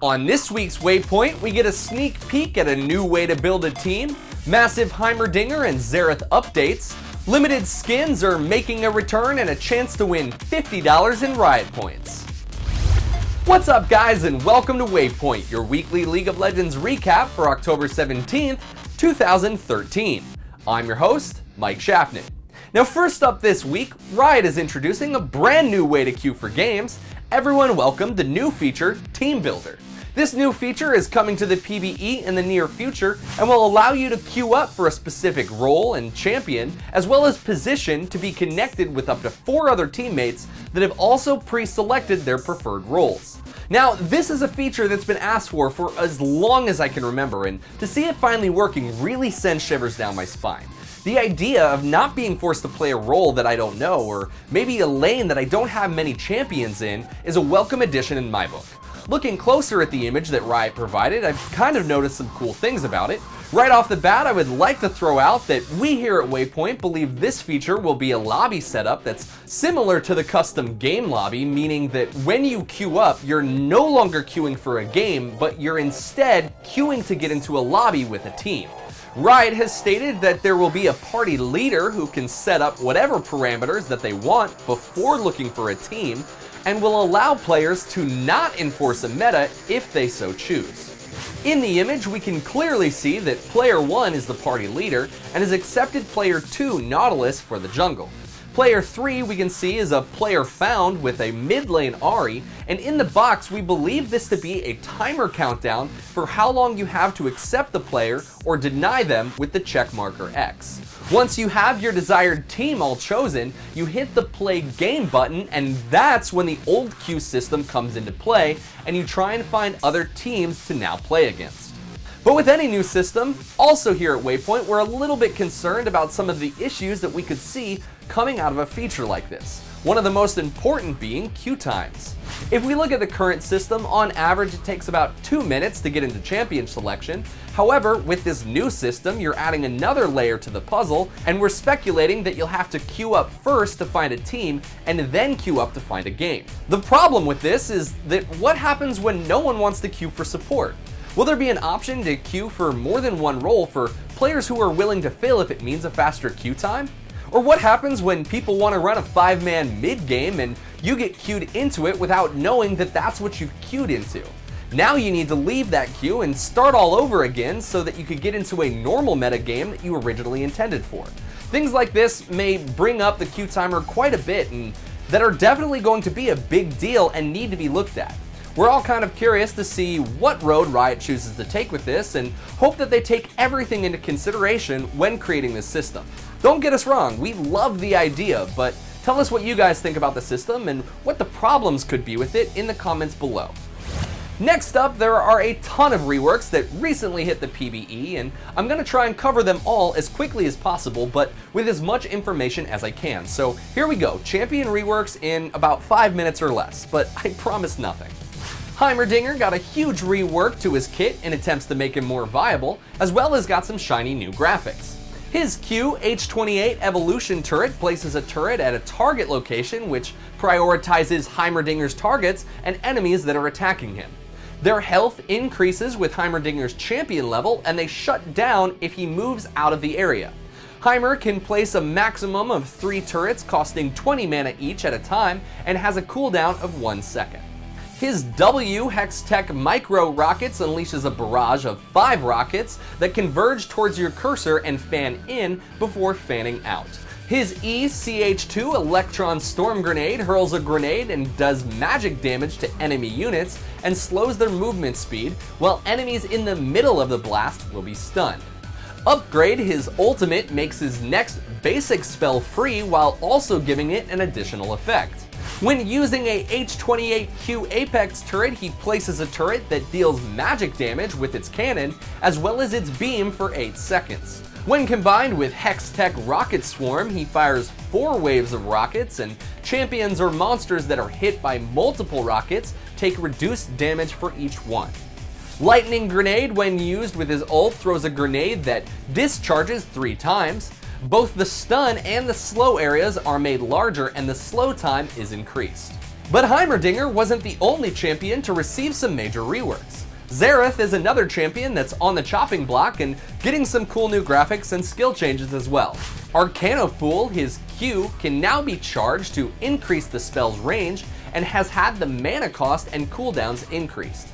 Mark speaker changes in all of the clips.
Speaker 1: On this week's Waypoint, we get a sneak peek at a new way to build a team, massive Heimerdinger and Xerath updates, limited skins are making a return, and a chance to win $50 in Riot points. What's up guys, and welcome to Waypoint, your weekly League of Legends recap for October 17th, 2013. I'm your host, Mike Schaffner. Now first up this week, Riot is introducing a brand new way to queue for games. Everyone welcome the new feature, Team Builder. This new feature is coming to the PvE in the near future and will allow you to queue up for a specific role and champion, as well as position to be connected with up to 4 other teammates that have also pre-selected their preferred roles. Now, this is a feature that's been asked for as long as I can remember, and to see it finally working really sends shivers down my spine. The idea of not being forced to play a role that I don't know, or maybe a lane that I don't have many champions in, is a welcome addition in my book. Looking closer at the image that Riot provided, I've kind of noticed some cool things about it. Right off the bat, I would like to throw out that we here at Waypoint believe this feature will be a lobby setup that's similar to the custom game lobby, meaning that when you queue up, you're no longer queuing for a game, but you're instead queuing to get into a lobby with a team. Riot has stated that there will be a party leader who can set up whatever parameters that they want before looking for a team, and will allow players to not enforce a meta if they so choose. In the image, we can clearly see that player 1 is the party leader and has accepted player 2, Nautilus, for the jungle. Player 3 we can see is a player found with a mid lane Ahri, and in the box we believe this to be a timer countdown for how long you have to accept the player or deny them with the check marker X. Once you have your desired team all chosen, you hit the play game button, and that's when the old queue system comes into play and you try and find other teams to now play against. But with any new system, also here at Waypoint, we're a little bit concerned about some of the issues that we could see coming out of a feature like this. One of the most important being queue times. If we look at the current system, on average it takes about 2 minutes to get into champion selection. However, with this new system, you're adding another layer to the puzzle, and we're speculating that you'll have to queue up first to find a team, and then queue up to find a game. The problem with this is that what happens when no one wants to queue for support? Will there be an option to queue for more than one role for players who are willing to fail if it means a faster queue time? Or what happens when people want to run a 5-man mid-game and you get queued into it without knowing that that's what you've queued into? Now you need to leave that queue and start all over again so that you could get into a normal meta game that you originally intended for. Things like this may bring up the queue timer quite a bit, and that are definitely going to be a big deal and need to be looked at. We're all kind of curious to see what road Riot chooses to take with this, and hope that they take everything into consideration when creating this system. Don't get us wrong, we love the idea, but tell us what you guys think about the system and what the problems could be with it in the comments below. Next up, there are a ton of reworks that recently hit the PvE, and I'm going to try and cover them all as quickly as possible, but with as much information as I can. So here we go, champion reworks in about 5 minutes or less, but I promise nothing. Heimerdinger got a huge rework to his kit in attempts to make him more viable, as well as got some shiny new graphics. His Q H28 Evolution turret places a turret at a target location which prioritizes Heimerdinger's targets and enemies that are attacking him. Their health increases with Heimerdinger's champion level, and they shut down if he moves out of the area. Heimer can place a maximum of 3 turrets costing 20 mana each at a time and has a cooldown of 1 second. His W Hextech Micro Rockets unleashes a barrage of 5 rockets that converge towards your cursor and fan in before fanning out. His E CH2 Electron Storm Grenade hurls a grenade and does magic damage to enemy units and slows their movement speed, while enemies in the middle of the blast will be stunned. Upgrade his ultimate makes his next basic spell free while also giving it an additional effect. When using a H28Q Apex turret, he places a turret that deals magic damage with its cannon, as well as its beam for 8 seconds. When combined with Hextech Rocket Swarm, he fires 4 waves of rockets, and champions or monsters that are hit by multiple rockets take reduced damage for each one. Lightning Grenade, when used with his ult, throws a grenade that discharges 3 times. Both the stun and the slow areas are made larger, and the slow time is increased. But Heimerdinger wasn't the only champion to receive some major reworks. Xerath is another champion that's on the chopping block and getting some cool new graphics and skill changes as well. Arcanofool, his Q, can now be charged to increase the spell's range and has had the mana cost and cooldowns increased.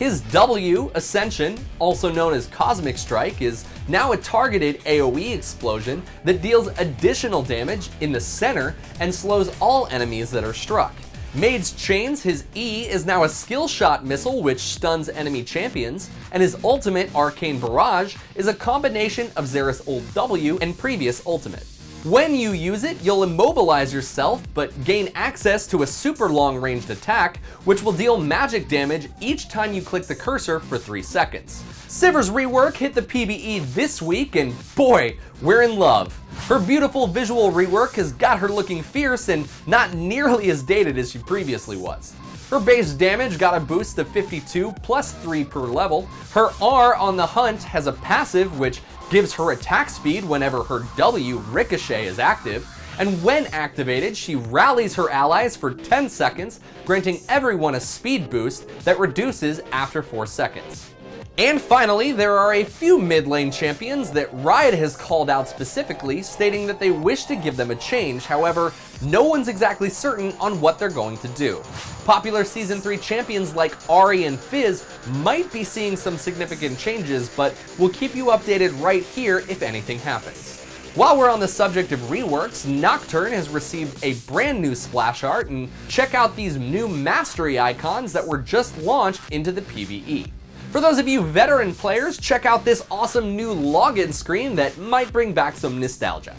Speaker 1: His W, Ascension, also known as Cosmic Strike, is now a targeted AoE explosion that deals additional damage in the center and slows all enemies that are struck. Mage's Chains, his E, is now a skill shot missile which stuns enemy champions, and his ultimate, Arcane Barrage, is a combination of Xerath's old W and previous ultimate. When you use it, you'll immobilize yourself, but gain access to a super long-ranged attack, which will deal magic damage each time you click the cursor for 3 seconds. Sivir's rework hit the PBE this week, and boy, we're in love. Her beautiful visual rework has got her looking fierce and not nearly as dated as she previously was. Her base damage got a boost of 52 plus 3 per level. Her R on the Hunt has a passive which gives her attack speed whenever her W Ricochet is active, and when activated, she rallies her allies for 10 seconds, granting everyone a speed boost that reduces after 4 seconds. And finally, there are a few mid lane champions that Riot has called out specifically, stating that they wish to give them a change. However, no one's exactly certain on what they're going to do. Popular Season 3 champions like Ahri and Fizz might be seeing some significant changes, but we'll keep you updated right here if anything happens. While we're on the subject of reworks, Nocturne has received a brand new splash art, and check out these new mastery icons that were just launched into the PvE. For those of you veteran players, check out this awesome new login screen that might bring back some nostalgia.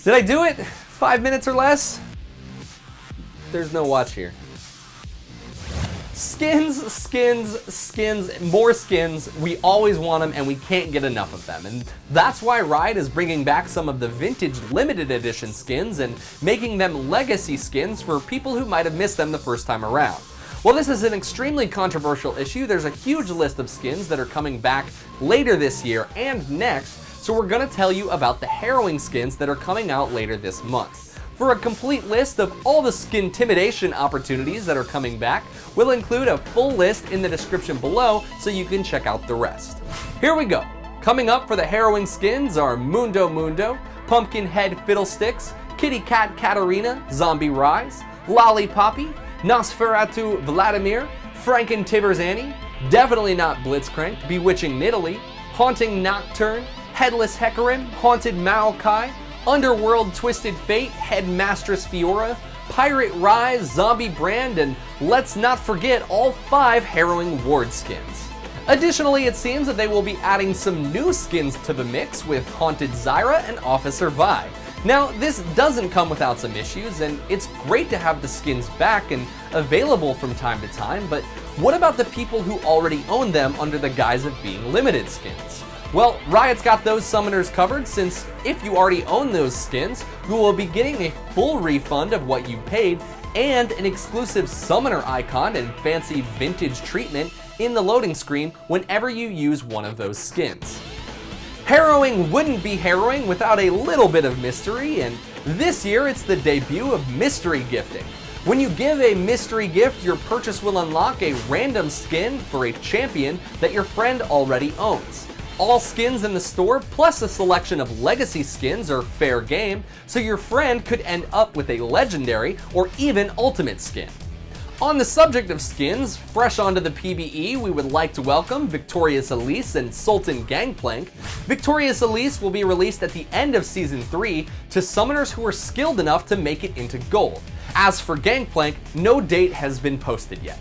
Speaker 1: Did I do it? 5 minutes or less? There's no watch here. Skins, skins, skins, more skins. We always want them and we can't get enough of them. And that's why Riot is bringing back some of the vintage limited edition skins and making them legacy skins for people who might have missed them the first time around. While this is an extremely controversial issue, there's a huge list of skins that are coming back later this year and next, so we're gonna tell you about the harrowing skins that are coming out later this month. For a complete list of all the skintimidation opportunities that are coming back, we'll include a full list in the description below so you can check out the rest. Here we go. Coming up for the harrowing skins are Mundo Mundo, Pumpkinhead Fiddlesticks, Cat Katarina, Zombie Ryze, Lollipoppy, Nosferatu Vladimir, FrankenTibbers Annie, Definitely Not Blitzcrank, Bewitching Nidalee, Haunting Nocturne, Headless Hecarim, Haunted Maokai, Underworld Twisted Fate, Headmistress Fiora, Pirate Ryze, Zombie Brand, and let's not forget all 5 harrowing ward skins. Additionally, it seems that they will be adding some new skins to the mix with Haunted Zyra and Officer Vi. Now, this doesn't come without some issues, and it's great to have the skins back and available from time to time, but what about the people who already own them under the guise of being limited skins? Well, Riot's got those summoners covered, since if you already own those skins, you will be getting a full refund of what you paid and an exclusive summoner icon and fancy vintage treatment in the loading screen whenever you use one of those skins. Harrowing wouldn't be harrowing without a little bit of mystery, and this year it's the debut of mystery gifting. When you give a mystery gift, your purchase will unlock a random skin for a champion that your friend already owns. All skins in the store, plus a selection of legacy skins, are fair game, so your friend could end up with a legendary or even ultimate skin. On the subject of skins, fresh onto the PBE, we would like to welcome Victorious Elise and Sultan Gangplank. Victorious Elise will be released at the end of Season 3 to summoners who are skilled enough to make it into gold. As for Gangplank, no date has been posted yet.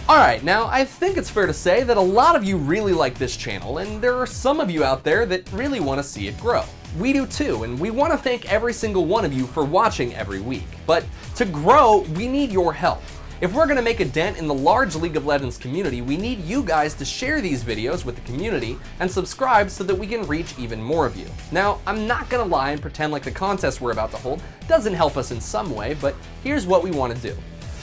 Speaker 1: Alright, now I think it's fair to say that a lot of you really like this channel, and there are some of you out there that really want to see it grow. We do too, and we want to thank every single one of you for watching every week. But to grow, we need your help. If we're going to make a dent in the large League of Legends community, we need you guys to share these videos with the community and subscribe so that we can reach even more of you. Now, I'm not going to lie and pretend like the contest we're about to hold doesn't help us in some way, but here's what we want to do.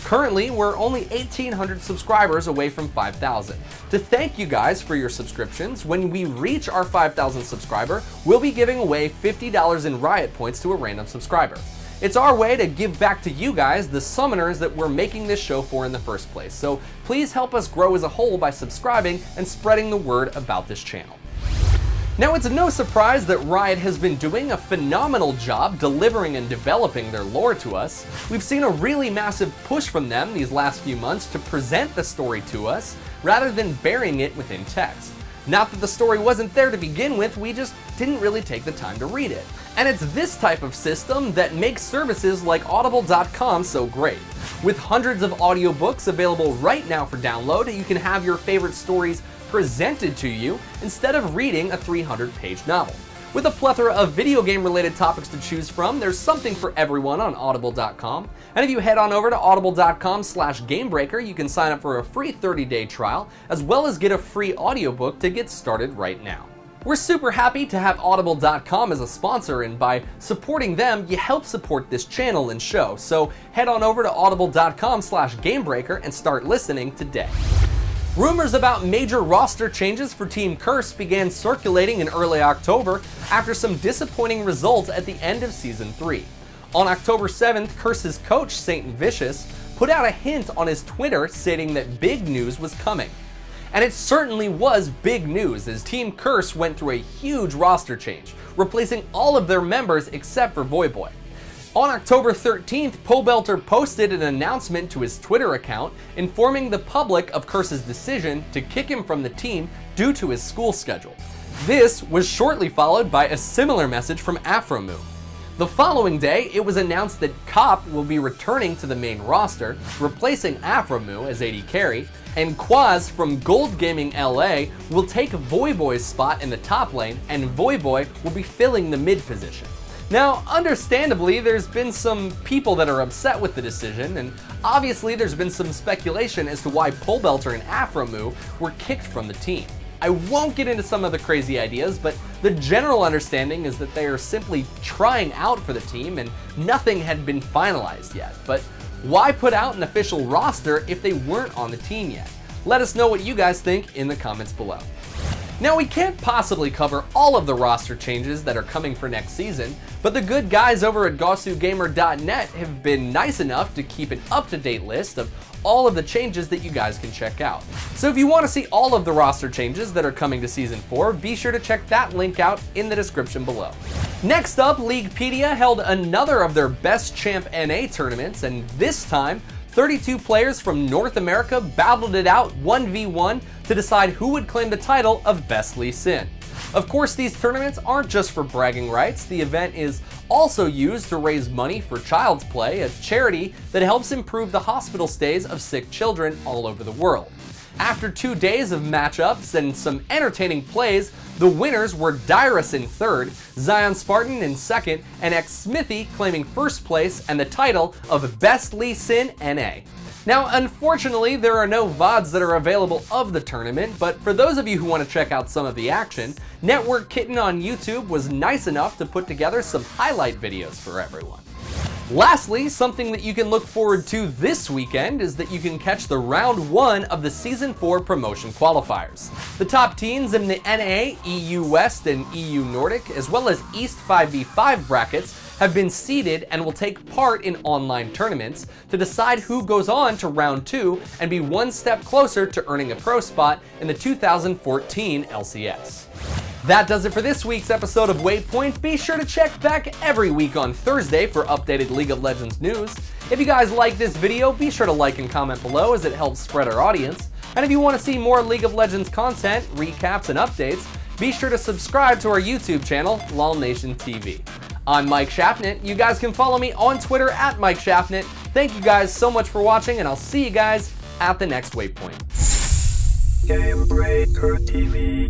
Speaker 1: Currently, we're only 1,800 subscribers away from 5,000. To thank you guys for your subscriptions, when we reach our 5,000 subscriber, we'll be giving away $50 in Riot points to a random subscriber. It's our way to give back to you guys, the summoners that we're making this show for in the first place. So please help us grow as a whole by subscribing and spreading the word about this channel. Now, it's no surprise that Riot has been doing a phenomenal job delivering and developing their lore to us. We've seen a really massive push from them these last few months to present the story to us, rather than burying it within text. Not that the story wasn't there to begin with, we just didn't really take the time to read it. And it's this type of system that makes services like Audible.com so great. With hundreds of audiobooks available right now for download, you can have your favorite stories presented to you instead of reading a 300-page novel. With a plethora of video game related topics to choose from, there's something for everyone on Audible.com. And if you head on over to audible.com/gamebreaker, you can sign up for a free 30-day trial, as well as get a free audiobook to get started right now. We're super happy to have Audible.com as a sponsor, and by supporting them, you help support this channel and show. So head on over to audible.com/gamebreaker and start listening today. Rumors about major roster changes for Team Curse began circulating in early October after some disappointing results at the end of Season 3. On October 7th, Curse's coach, Saint Vicious, put out a hint on his Twitter stating that big news was coming. And it certainly was big news, as Team Curse went through a huge roster change, replacing all of their members except for Voyboy. On October 13th, Pobelter posted an announcement to his Twitter account informing the public of Curse's decision to kick him from the team due to his school schedule. This was shortly followed by a similar message from Afromoo. The following day, it was announced that Cop will be returning to the main roster, replacing Afromoo as AD carry, and Quaz from Gold Gaming LA will take Voyboy's spot in the top lane, and Voyboy will be filling the mid position. Now, understandably, there's been some people that are upset with the decision, and obviously there's been some speculation as to why Pobelter and Afromoo were kicked from the team. I won't get into some of the crazy ideas, but the general understanding is that they are simply trying out for the team and nothing had been finalized yet. But why put out an official roster if they weren't on the team yet? Let us know what you guys think in the comments below. Now, we can't possibly cover all of the roster changes that are coming for next season, but the good guys over at GosuGamer.net have been nice enough to keep an up-to-date list of all of the changes that you guys can check out. So if you want to see all of the roster changes that are coming to Season 4, be sure to check that link out in the description below. Next up, Leaguepedia held another of their Best Champ NA tournaments, and this time, 32 players from North America battled it out 1v1 to decide who would claim the title of Best Lee Sin. Of course, these tournaments aren't just for bragging rights. The event is also used to raise money for Child's Play, a charity that helps improve the hospital stays of sick children all over the world. After 2 days of matchups and some entertaining plays, the winners were Dyrus in third, Zion Spartan in second, and X Smithy claiming first place and the title of Best Lee Sin NA. Now, unfortunately, there are no VODs that are available of the tournament, but for those of you who want to check out some of the action, Network Kitten on YouTube was nice enough to put together some highlight videos for everyone. Lastly, something that you can look forward to this weekend is that you can catch the round 1 of the Season 4 promotion qualifiers. The top teams in the NA, EU West, and EU Nordic, as well as East 5v5 brackets, have been seeded and will take part in online tournaments to decide who goes on to round 2 and be one step closer to earning a pro spot in the 2014 LCS. That does it for this week's episode of Waypoint. Be sure to check back every week on Thursday for updated League of Legends news. If you guys like this video, be sure to like and comment below as it helps spread our audience. And if you want to see more League of Legends content, recaps, and updates, be sure to subscribe to our YouTube channel, LolNation TV. I'm Mike Shaffnet. You guys can follow me on Twitter at Mike Shaffnet. Thank you guys so much for watching, and I'll see you guys at the next Waypoint.
Speaker 2: Game Breaker TV.